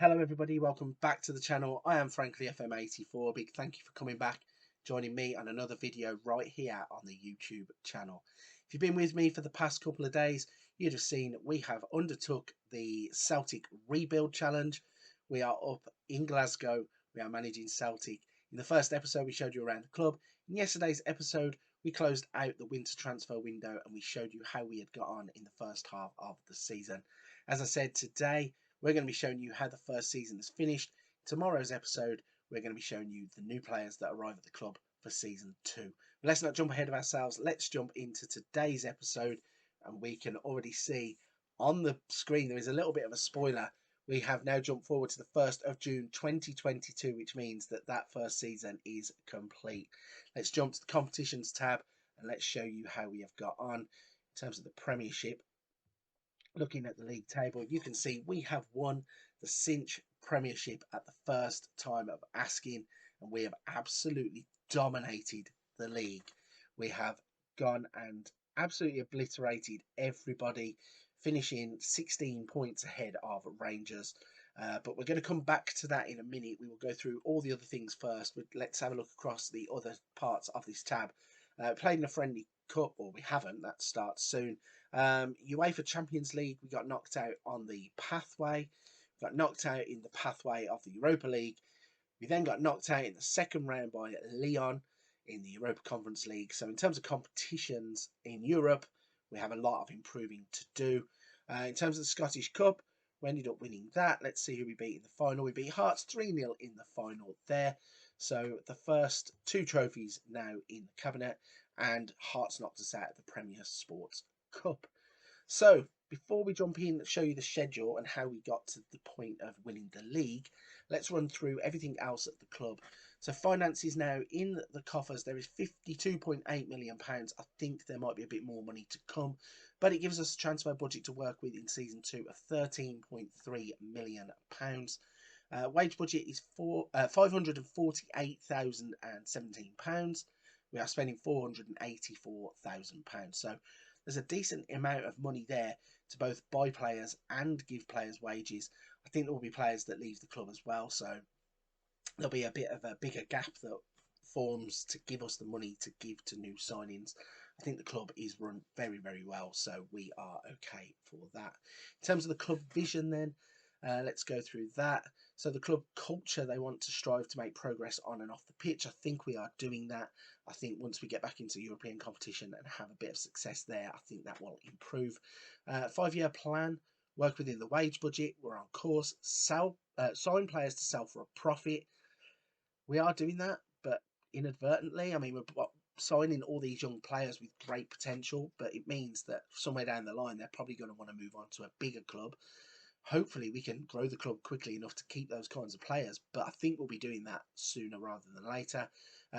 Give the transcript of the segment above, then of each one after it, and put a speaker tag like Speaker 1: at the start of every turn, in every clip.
Speaker 1: Hello everybody, welcome back to the channel. I am frankly FM84. Big thank you for coming back, joining me on another video right here on the YouTube channel. If you've been with me for the past couple of days, you'd have seen we have undertook the Celtic Rebuild Challenge. We are up in Glasgow. We are managing Celtic. In the first episode, we showed you around the club. In yesterday's episode, we closed out the winter transfer window and we showed you how we had got on in the first half of the season. As I said, today we're going to be showing you how the first season is finished. Tomorrow's episode, we're going to be showing you the new players that arrive at the club for season 2. But let's not jump ahead of ourselves. Let's jump into today's episode, and we can already see on the screen there is a little bit of a spoiler. We have now jumped forward to the 1st of June 2022, which means that that first season is complete. Let's jump to the competitions tab and let's show you how we have got on in terms of the Premiership. Looking at the league table, you can see we have won the Cinch Premiership at the first time of asking, and we have absolutely dominated the league. We have gone and absolutely obliterated everybody, finishing 16 points ahead of Rangers. But we're going to come back to that in a minute. We will go through all the other things first. But let's have a look across the other parts of this tab. Played in a friendly cup, or we haven't, that starts soon. UEFA Champions League, we got knocked out on the pathway. We got knocked out in the pathway of the Europa League. We then got knocked out in the second round by Lyon in the Europa Conference League. So in terms of competitions in Europe, we have a lot of improving to do. In terms of the Scottish Cup, we ended up winning that. Let's see who we beat in the final. We beat Hearts 3-0 in the final there. So the first 2 trophies now in the cabinet, and Hearts knocked us out of the Premier Sports Cup. So before we jump in and show you the schedule and how we got to the point of winning the league, let's run through everything else at the club. So finances now in the coffers, there is £52.8 million. I think there might be a bit more money to come, but it gives us a transfer budget to work with in season 2 of £13.3 million. Wage budget is £548,017. We are spending £484,000. So there's a decent amount of money there to both buy players and give players wages. I think there will be players that leave the club as well, so there'll be a bit of a bigger gap that forms to give us the money to give to new signings. I think the club is run very, very well, so we are okay for that. In terms of the club vision then, let's go through that. So the club culture, they want to strive to make progress on and off the pitch. I think we are doing that. I think once we get back into European competition and have a bit of success there, I think that will improve. 5-year plan, work within the wage budget. We're on course. Sign players to sell for a profit. We are doing that, but inadvertently. I mean, we're signing all these young players with great potential, but it means that somewhere down the line, they're probably going to want to move on to a bigger club. Hopefully we can grow the club quickly enough to keep those kinds of players, but I think we'll be doing that sooner rather than later.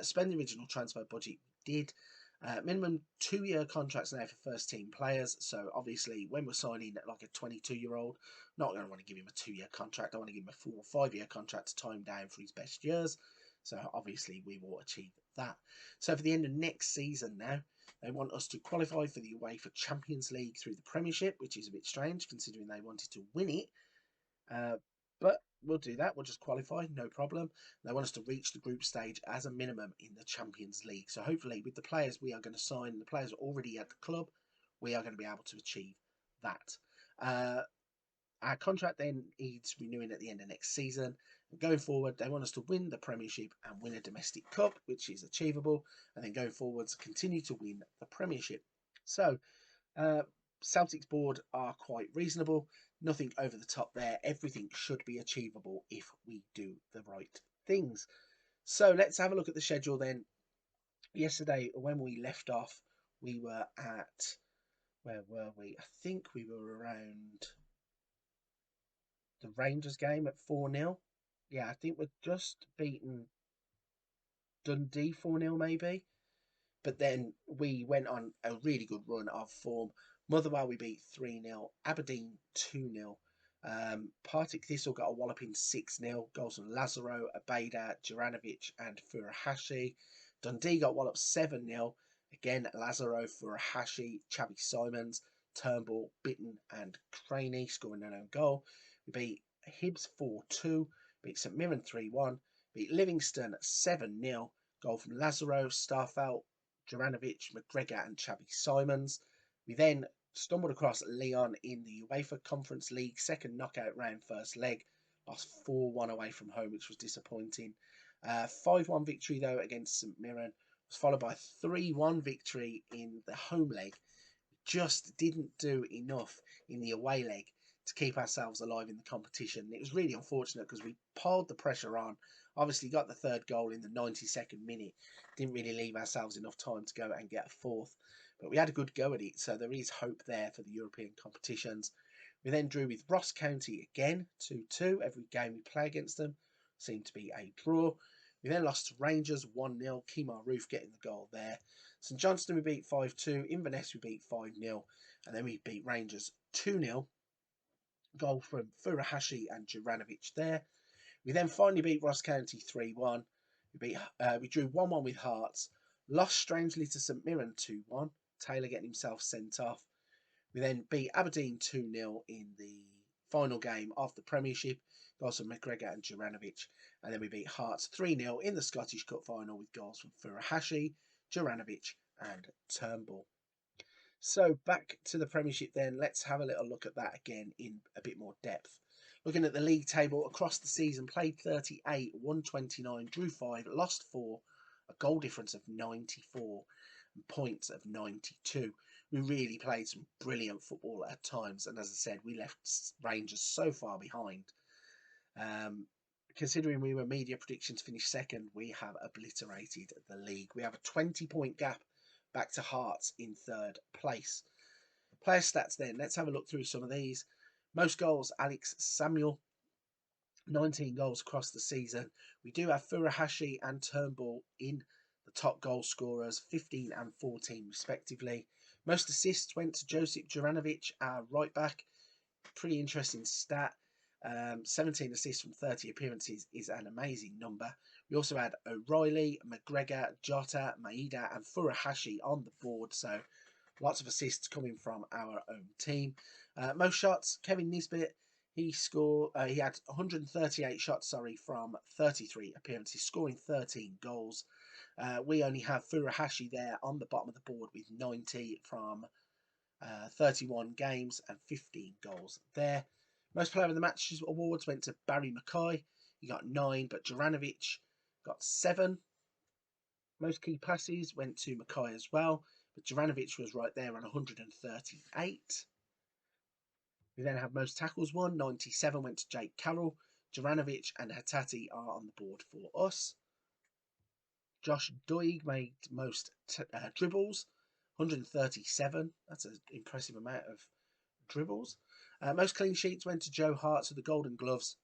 Speaker 1: Spend the original transfer budget we did. Minimum 2-year contracts now for first team players. So obviously when we're signing like a 22-year-old, not going to want to give him a 2-year contract. I want to give him a 4 or 5-year contract to tie him down for his best years. So obviously we will achieve that. So for the end of next season now, they want us to qualify for the UEFA Champions League through the Premiership, which is a bit strange considering they wanted to win it. But we'll do that. We'll just qualify, no problem. They want us to reach the group stage as a minimum in the Champions League. So hopefully with the players we are going to sign, the players already at the club, we are going to be able to achieve that. Our contract then needs renewing at the end of next season. And going forward, they want us to win the Premiership and win a domestic cup, which is achievable. And then going forwards, continue to win the Premiership. So Celtic's board are quite reasonable. Nothing over the top there. Everything should be achievable if we do the right things. So let's have a look at the schedule then. Yesterday, when we left off, we were at, where were we? I think we were around the Rangers game at 4-0. Yeah, I think we're just beaten Dundee 4-0 maybe. But then we went on a really good run of form. Motherwell we beat 3-0. Aberdeen 2-0. Partick Thistle got a walloping 6-0. Goals from Lazaro, Abeda, Juranovic and Furuhashi. Dundee got walloped 7-0. Again, Lazaro, Furuhashi, Chavi Simons, Turnbull, Bitten and Craney scoring their own goal. We beat Hibs 4-2, beat St Mirren 3-1, beat Livingston 7-0, goal from Lazaro, Starfelt, Juranovic, McGregor and Xabi Simons. We then stumbled across Lyon in the Uefa Conference League second knockout round first leg, lost 4-1 away from home, which was disappointing. 5-1 victory though against St Mirren was followed by a 3-1 victory in the home leg. Just didn't do enough in the away leg to keep ourselves alive in the competition. It was really unfortunate because we piled the pressure on. Obviously got the third goal in the 92nd minute. Didn't really leave ourselves enough time to go and get a fourth. But we had a good go at it, so there is hope there for the European competitions. We then drew with Ross County again, 2-2. Every game we play against them seemed to be a draw. We then lost to Rangers 1-0. Kemar Roof getting the goal there. St Johnstone we beat 5-2. Inverness we beat 5-0. And then we beat Rangers 2-0. Goal from Furuhashi and Juranovic there. We then finally beat Ross County 3-1. We drew 1-1 with Hearts. Lost strangely to St Mirren 2-1. Taylor getting himself sent off. We then beat Aberdeen 2-0 in the final game of the Premiership. Goals from McGregor and Juranovic. And then we beat Hearts 3-0 in the Scottish Cup final with goals from Furuhashi, Juranovic and Turnbull. So back to the Premiership then. Let's have a little look at that again in a bit more depth. Looking at the league table across the season, played 38, won 29, drew 5, lost 4, a goal difference of 94 and points of 92. We really played some brilliant football at times, and as I said, we left Rangers so far behind. Considering we were media predictions finished second, we have obliterated the league. We have a 20-point gap back to Hearts in third place. Player stats then. Let's have a look through some of these. Most goals, Alex Samuel, 19 goals across the season. We do have Furuhashi and Turnbull in the top goal scorers, 15 and 14 respectively. Most assists went to Josip Juranovic, our right back. Pretty interesting stat. 17 assists from 30 appearances is an amazing number. We also had O'Reilly, McGregor, Jota, Maeda and Furuhashi on the board, so lots of assists coming from our own team. Most shots, Kevin Nisbet, he had 138 shots, from 33 appearances, scoring 13 goals. We only have Furuhashi there on the bottom of the board with 90 from 31 games and 15 goals there. Most player of the match awards went to Barry Mackay. He got 9, but Juranovic got 7. Most key passes went to Mackay as well, but Juranovic was right there on 138. We then have most tackles won. 97 went to Jake Carroll. Juranovic and Hattati are on the board for us. Josh Doig made most dribbles, 137. That's an impressive amount of dribbles. Most clean sheets went to Joe Hart with the Golden Gloves.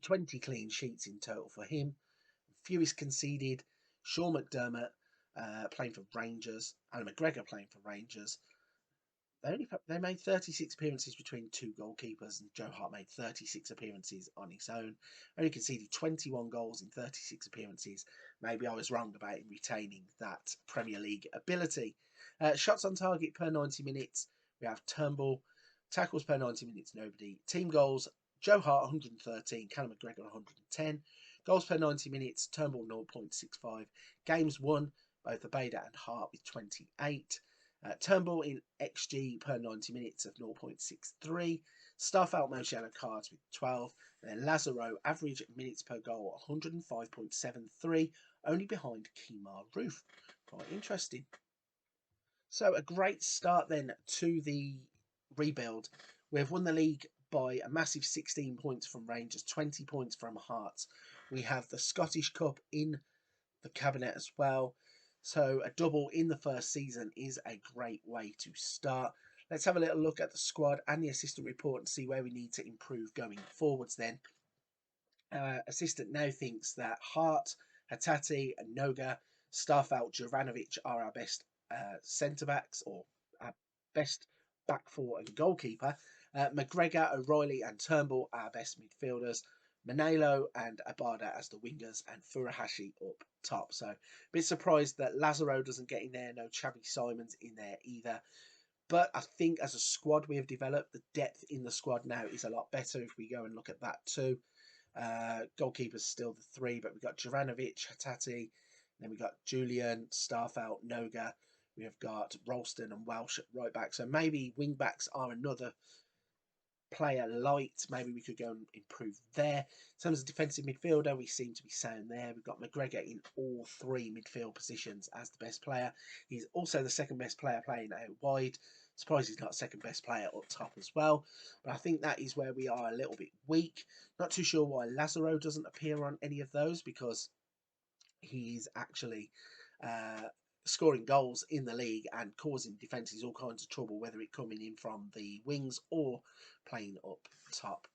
Speaker 1: 20 clean sheets in total for him. Fewest conceded. Sean McDermott playing for Rangers. Alan McGregor playing for Rangers. They made 36 appearances between two goalkeepers, and Joe Hart made 36 appearances on his own. Only conceded 21 goals in 36 appearances. Maybe I was wrong about him retaining that Premier League ability. Shots on target per 90 minutes. We have Turnbull. Tackles per 90 minutes, nobody. Team goals, Joe Hart 113, Callum McGregor 110. Goals per 90 minutes, Turnbull 0.65. Games won, both Abeda and Hart with 28. Turnbull in XG per 90 minutes of 0.63. Starfelt most yellow cards with 12. And then Lazaro, average minutes per goal 105.73, only behind Kemar Roof. Quite interesting. So a great start then to the rebuild. We've won the league by a massive 16 points from Rangers, 20 points from Hearts. We have the Scottish Cup in the cabinet as well. So a double in the first season is a great way to start. Let's have a little look at the squad and the assistant report and see where we need to improve going forwards then. Assistant now thinks that Hart, Hattati, and Noga, Starfelt, Juranovic are our best centre-backs, or our best back four and goalkeeper. McGregor, O'Reilly and Turnbull are our best midfielders. Manelo and Abada as the wingers, and Furuhashi up top. So a bit surprised that Lazaro doesn't get in there. No Xabi Simons in there either. But I think as a squad we have developed, the depth in the squad now is a lot better if we go and look at that too. Goalkeeper's still the three, but we've got Juranovic, Hatati, then we've got Julian, Starfelt, Noga. We have got Ralston and Welsh at right back. So maybe wing backs are another player light. Maybe we could go and improve there. In terms of defensive midfielder, we seem to be sound there. We've got McGregor in all three midfield positions as the best player. He's also the second best player playing out wide. Surprised he's not second best player up top as well. But I think that is where we are a little bit weak. Not too sure why Lazaro doesn't appear on any of those, because he's actually scoring goals in the league and causing defences all kinds of trouble, whether it coming in from the wings or playing up top.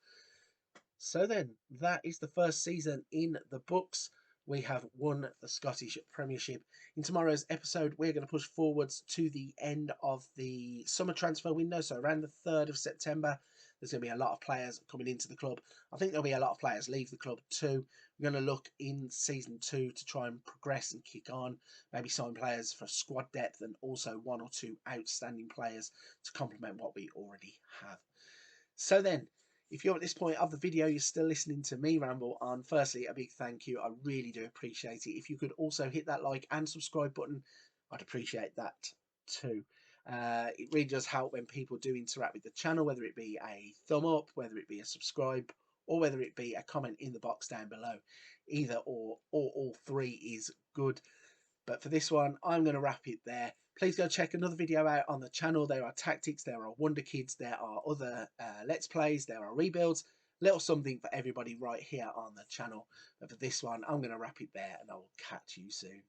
Speaker 1: So then, that is the first season in the books. We have won the Scottish Premiership. In tomorrow's episode, we're going to push forwards to the end of the summer transfer window. So around the 3rd of September, there's going to be a lot of players coming into the club. I think there'll be a lot of players leave the club too. We're going to look in season 2 to try and progress and kick on. Maybe sign players for squad depth and also 1 or 2 outstanding players to complement what we already have. So then, if you're at this point of the video, you're still listening to me ramble on, firstly, a big thank you. I really do appreciate it. If you could also hit that like and subscribe button, I'd appreciate that too. It really does help when people do interact with the channel, whether it be a thumb up, whether it be a subscribe, or whether it be a comment in the box down below. Either or all three is good. But for this one, I'm going to wrap it there. Please go check another video out on the channel. There are tactics, there are Wonder Kids, there are other Let's Plays, there are rebuilds. Little something for everybody right here on the channel. But for this one, I'm going to wrap it there and I will catch you soon.